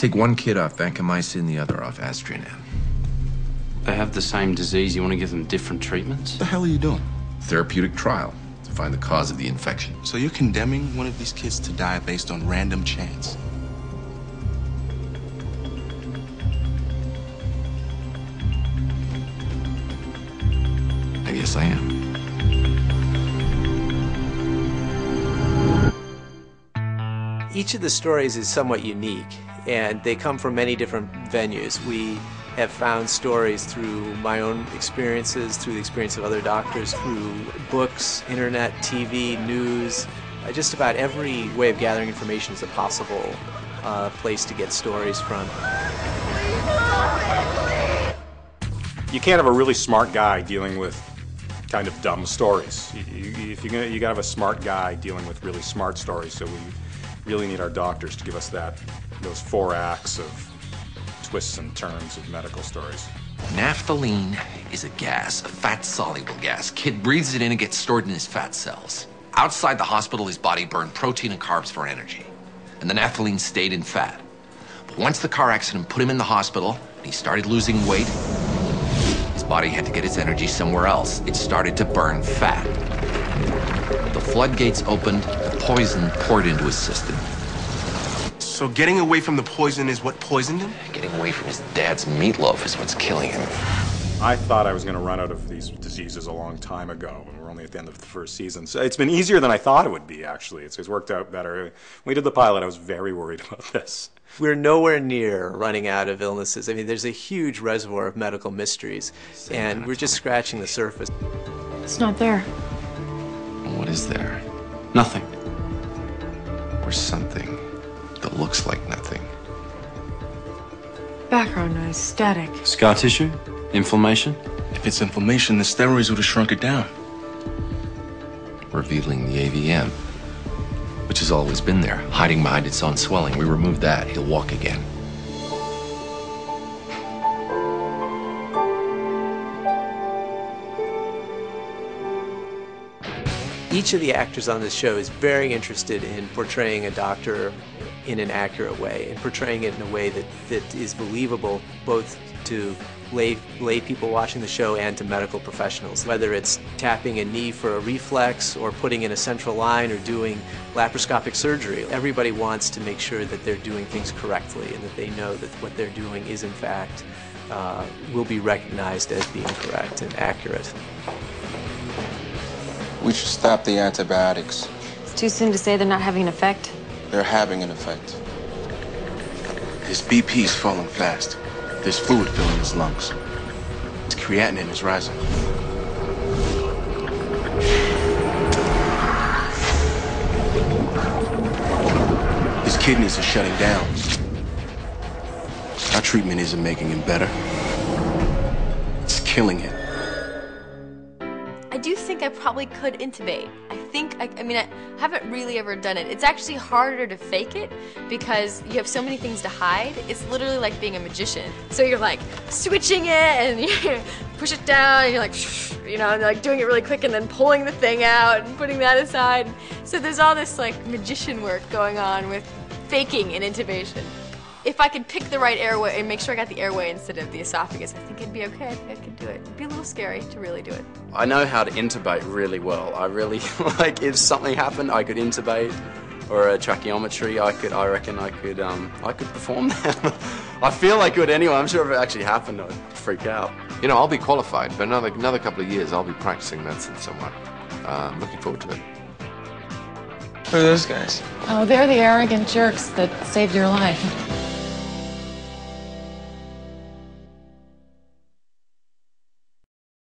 take one kid off vancomycin, the other off Astronam. They have the same disease. You want to give them different treatments? What the hell are you doing? Therapeutic trial to find the cause of the infection. So you're condemning one of these kids to die based on random chance? I guess I am. Each of the stories is somewhat unique, and they come from many different venues. We have found stories through my own experiences, through the experience of other doctors, through books, internet, TV, news. Just about every way of gathering information is a possible place to get stories from. You can't have a really smart guy dealing with kind of dumb stories. You gotta have a smart guy dealing with really smart stories, so we really need our doctors to give us those 4 acts of twists and turns of medical stories. Naphthalene is a gas, a fat-soluble gas. Kid breathes it in and gets stored in his fat cells. Outside the hospital, his body burned protein and carbs for energy, and the naphthalene stayed in fat. But once the car accident put him in the hospital, and he started losing weight, his body had to get its energy somewhere else. It started to burn fat. The floodgates opened, the poison poured into his system. So getting away from the poison is what poisoned him? Getting away from his dad's meatloaf is what's killing him. I thought I was going to run out of these diseases a long time ago, and we're only at the end of the first season. So it's been easier than I thought it would be, actually. It's worked out better. When we did the pilot, I was very worried about this. We're nowhere near running out of illnesses. I mean, there's a huge reservoir of medical mysteries, and we're just scratching the surface. It's not there. What is there? Nothing. Or something that looks like nothing. Background noise, static. Scar tissue? Inflammation? If it's inflammation, the steroids would have shrunk it down. Revealing the AVM, which has always been there, hiding behind its own swelling. We removed that, he'll walk again. Each of the actors on this show is very interested in portraying a doctor in an accurate way, and portraying it in a way that is believable both to lay people watching the show and to medical professionals. Whether it's tapping a knee for a reflex, or putting in a central line, or doing laparoscopic surgery, everybody wants to make sure that they're doing things correctly, and that they know that what they're doing is in fact will be recognized as being correct and accurate. We should stop the antibiotics. It's too soon to say they're not having an effect. They're having an effect. His BP's falling fast. There's fluid filling his lungs. His creatinine is rising. His kidneys are shutting down. Our treatment isn't making him better. It's killing him. I do think I probably could intubate. I mean, I haven't really ever done it. It's actually harder to fake it because you have so many things to hide. It's literally like being a magician. So you're like switching it and you push it down and you're like, you know, and like doing it really quick and then pulling the thing out and putting that aside. So there's all this like magician work going on with faking an intubation. If I could pick the right airway and make sure I got the airway instead of the esophagus, I think it'd be okay. I think I could do it. It'd be a little scary to really do it. I know how to intubate really well. I really, like, if something happened, I could intubate, or a tracheometry, I reckon I could perform that. I feel I could anyway. I'm sure if it actually happened, I'd freak out. You know, I'll be qualified, but another couple of years, I'll be practicing medicine somewhat. I'm looking forward to it. Who are those guys? Oh, they're the arrogant jerks that saved your life.